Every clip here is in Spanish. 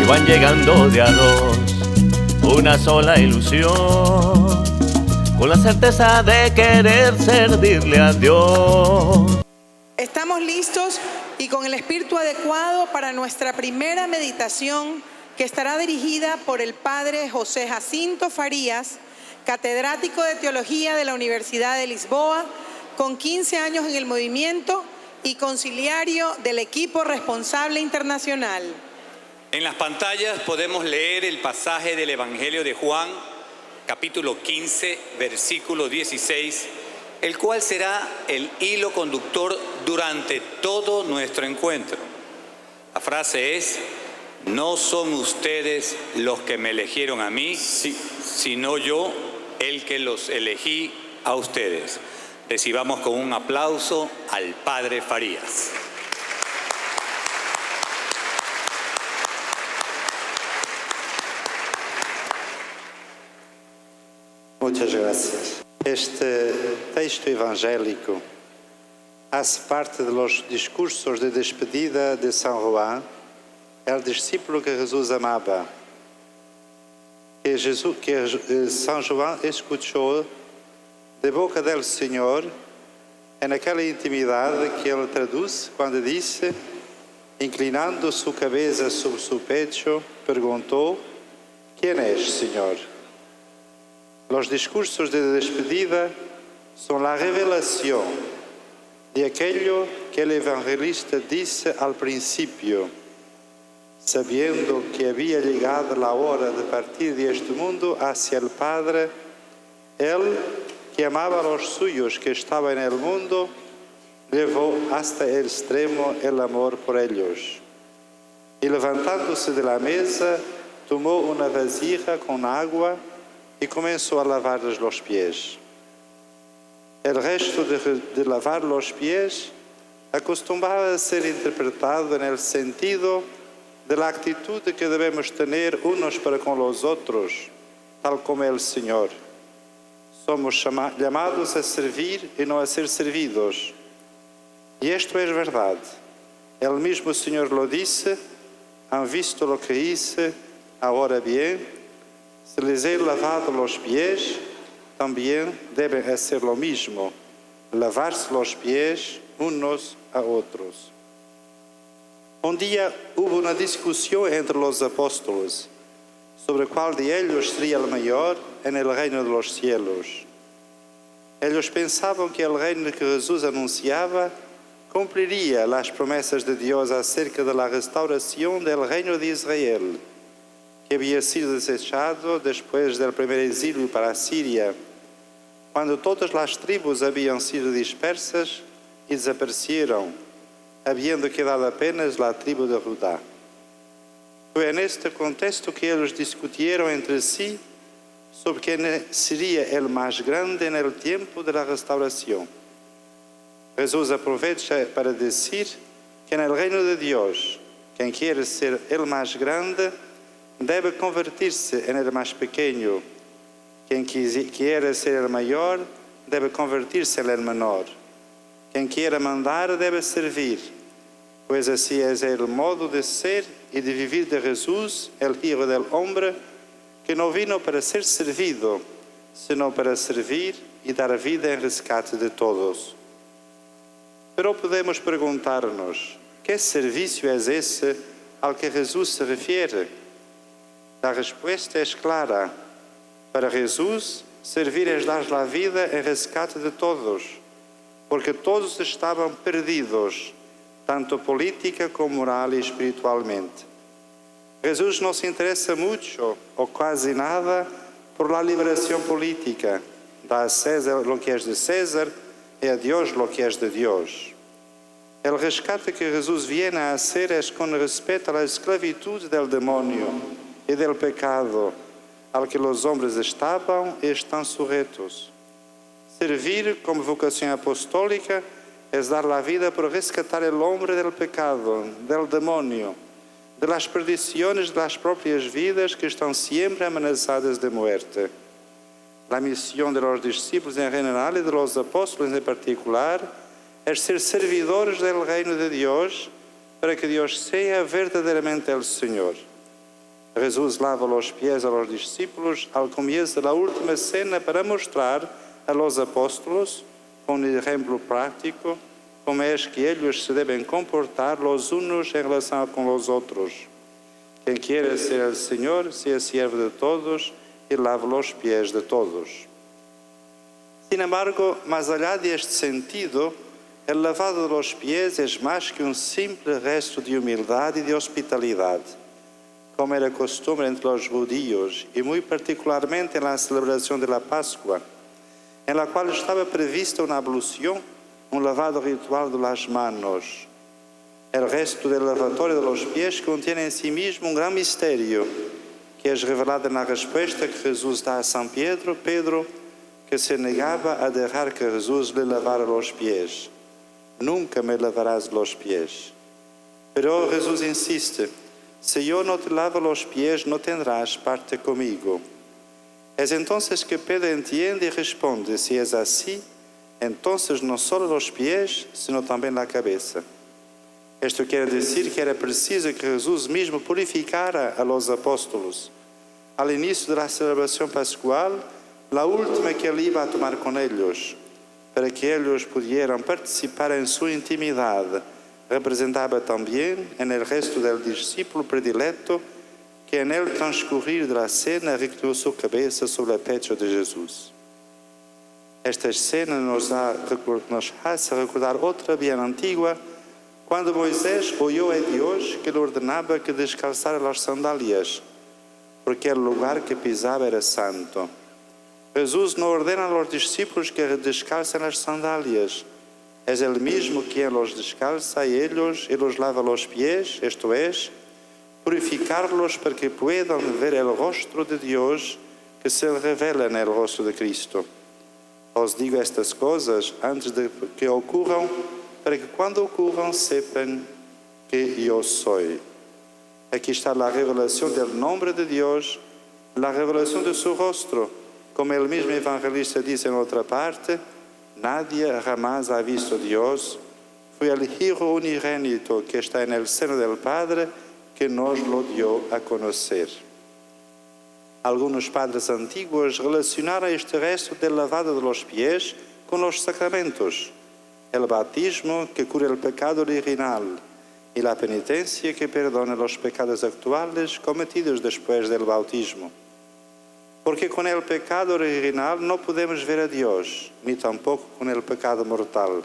van llegando de a dos, una sola ilusión, con la certeza de querer servirle a Dios. Estamos listos y con el espíritu adecuado para nuestra primera meditación, que estará dirigida por el Padre José Jacinto Farías, catedrático de Teología de la Universidad de Lisboa, con 15 años en el movimiento y conciliario del equipo responsable internacional. En las pantallas podemos leer el pasaje del Evangelio de Juan, capítulo 15, versículo 16, el cual será el hilo conductor durante todo nuestro encuentro. La frase es: no son ustedes los que me eligieron a mí, sino yo el que los elegí a ustedes. Recibamos con un aplauso al Padre Farías. Muchas gracias. Este texto evangélico hace parte de los discursos de despedida de San Juan, el discípulo que Jesús amaba, que San Juan escuchó de boca del Señor en aquella intimidad que él traduce cuando dice, inclinando su cabeza sobre su pecho, preguntó: ¿quién es, Señor? Los discursos de despedida son la revelación de aquello que el evangelista dice al principio, sabiendo que había llegado la hora de partir de este mundo hacia el Padre. Él, que amaba a los suyos que estaban en el mundo, llevó hasta el extremo el amor por ellos. Y levantándose de la mesa, tomó una vasija con agua y comenzó a lavarles los pies. El resto de lavar los pies acostumbraba a ser interpretado en el sentido de la actitud que debemos tener unos para con los otros, tal como el Señor. Somos llamados a servir y no a ser servidos. Y esto es verdad. El mismo Señor lo dice: han visto lo que hice, ahora bien, si les he lavado los pies, también deben hacer lo mismo, lavarse los pies unos a otros. Un día hubo una discusión entre los apóstoles sobre cuál de ellos sería el mayor en el reino de los cielos. Ellos pensaban que el reino que Jesús anunciaba cumpliría las promesas de Dios acerca de la restauración del reino de Israel, que había sido desechado después del primer exilio para Siria, cuando todas las tribus habían sido dispersas y desaparecieron, habiendo quedado apenas la tribu de Judá. Fue en este contexto que ellos discutieron entre sí sobre quién sería el más grande en el tiempo de la restauración. Jesús aprovecha para decir que en el reino de Dios, quien quiere ser el más grande debe convertirse en el más pequeño. Quien quiere ser el mayor debe convertirse en el menor. Quien quiera mandar debe servir, pues así es el modo de ser y de vivir de Jesús, el Hijo del Hombre, que no vino para ser servido, sino para servir y dar vida en rescate de todos. Pero podemos preguntarnos, ¿qué servicio es ese al que Jesús se refiere? La respuesta es clara. Para Jesús, servir es dar la vida en rescate de todos, porque todos estaban perdidos, tanto política como moral y espiritualmente. Jesús no se interesa mucho o casi nada por la liberación política. Da a César lo que es de César y a Dios lo que es de Dios. El rescate que Jesús viene a hacer es con respecto a la esclavitud del demonio y del pecado al que los hombres estaban y están sujetos. Servir como vocación apostólica es dar la vida por rescatar el hombre del pecado, del demonio, de las perdiciones de las propias vidas que están siempre amenazadas de muerte. La misión de los discípulos en general y de los apóstoles en particular es ser servidores del reino de Dios para que Dios sea verdaderamente el Señor. Jesús lava los pies a los discípulos al comienzo de la última cena para mostrar a los apóstolos, con un ejemplo práctico, cómo es que ellos se deben comportar los unos en relación con los otros. Quien quiere ser el Señor, sea siervo de todos y lave los pies de todos. Sin embargo, más allá de este sentido, el lavado de los pies es más que un simple gesto de humildad y de hospitalidad, como era costumbre entre los judíos y muy particularmente en la celebración de la Pascua, en la cual estaba prevista una ablución, un lavado ritual de las manos. El gesto del lavatorio de los pies contiene en sí mismo un gran misterio, que es revelado en la respuesta que Jesús da a San Pedro, que se negaba a dejar que Jesús le lavara los pies. Nunca me lavarás los pies. Pero Jesús insiste, si yo no te lavo los pies, no tendrás parte conmigo. Es entonces que Pedro entiende y responde, si es así, entonces no solo los pies, sino también la cabeza. Esto quiere decir que era preciso que Jesús mismo purificara a los apóstolos. Al inicio de la celebración pascual, la última que él iba a tomar con ellos, para que ellos pudieran participar en su intimidad, representaba también en el gesto del discípulo predilecto que en el transcurrir de la cena reclinó su cabeza sobre el pecho de Jesús. Esta escena nos hace recordar otra bien antigua, cuando Moisés oyó a Dios que le ordenaba que descalzara las sandalias, porque el lugar que pisaba era santo. Jesús no ordena a los discípulos que descalcen las sandalias. Es Él mismo quien los descalza y los lava los pies, esto es, purificarlos para que puedan ver el rostro de Dios que se revela en el rostro de Cristo. Os digo estas cosas antes de que ocurran, para que cuando ocurran sepan que yo soy. Aquí está la revelación del nombre de Dios, la revelación de su rostro. Como el mismo evangelista dice en otra parte, nadie jamás ha visto a Dios, fue el Hijo unigénito que está en el seno del Padre que nos lo dio a conocer. Algunos padres antiguos relacionaron este resto del lavado de los pies con los sacramentos, el bautismo que cura el pecado original y la penitencia que perdona los pecados actuales cometidos después del bautismo. Porque con el pecado original no podemos ver a Dios, ni tampoco con el pecado mortal.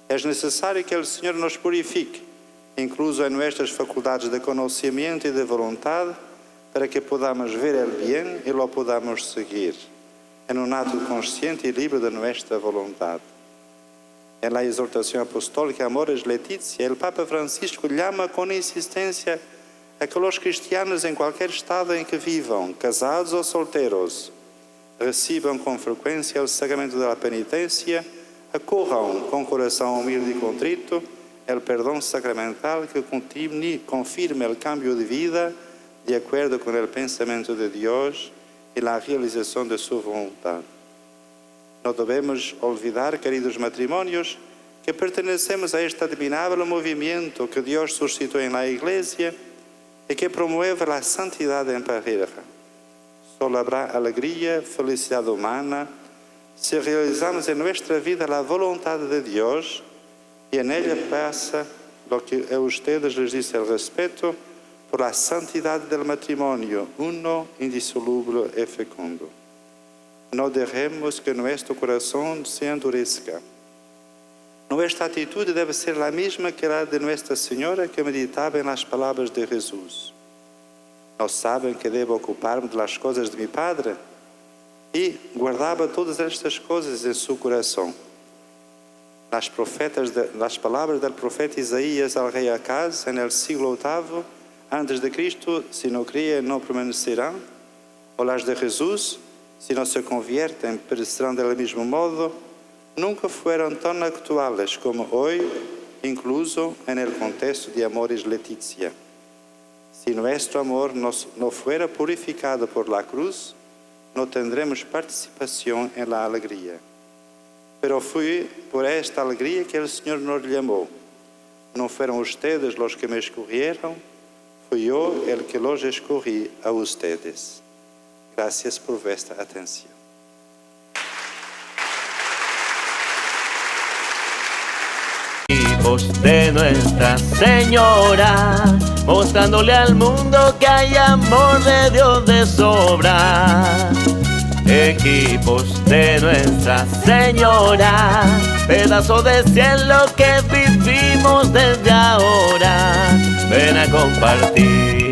Es necesario que el Señor nos purifique, incluso en nuestras facultades de conocimiento y de voluntad, para que podamos ver el bien y lo podamos seguir, en un acto consciente y libre de nuestra voluntad. En la exhortación apostólica Amoris Laetitia, el Papa Francisco llama con insistencia a que los cristianos en cualquier estado en que vivan, casados o solteros, reciban con frecuencia el sacramento de la penitencia, acorram con corazón humilde y contrito el perdón sacramental que confirme el cambio de vida de acuerdo con el pensamiento de Dios y la realización de su voluntad. No debemos olvidar, queridos matrimonios, que pertenecemos a este admirable movimiento que Dios suscitó en la Iglesia y que promueve la santidad en pareja. Solo habrá alegría, felicidad humana, si realizamos en nuestra vida la voluntad de Dios y en ella pasa lo que a ustedes les dice el respeto por la santidad del matrimonio, uno indisoluble y fecundo. No dejemos que nuestro corazón se endurezca. Nuestra actitud debe ser la misma que la de Nuestra Señora que meditaba en las palabras de Jesús. ¿No saben que debo ocuparme de las cosas de mi Padre? Y guardaba todas estas cosas en su corazón. Las palabras del profeta Isaías al rey Acaz en el siglo VIII antes de Cristo, si no creen no permanecerán, o las de Jesús, si no se convierten perecerán del mismo modo, nunca fueron tan actuales como hoy, incluso en el contexto de Amoris Laetitia. Si nuestro amor no fuera purificado por la cruz, no tendremos participación en la alegría. Pero fue por esta alegría que el Señor nos llamó. No fueron ustedes los que me escogieron, Fui yo el que los escogí a ustedes. Gracias por vuestra atención. Hijos de Nuestra Señora, mostrándole al mundo que hay amor de Dios de sobra. Equipos de Nuestra Señora, pedazo de cielo que vivimos desde ahora. Ven a compartir.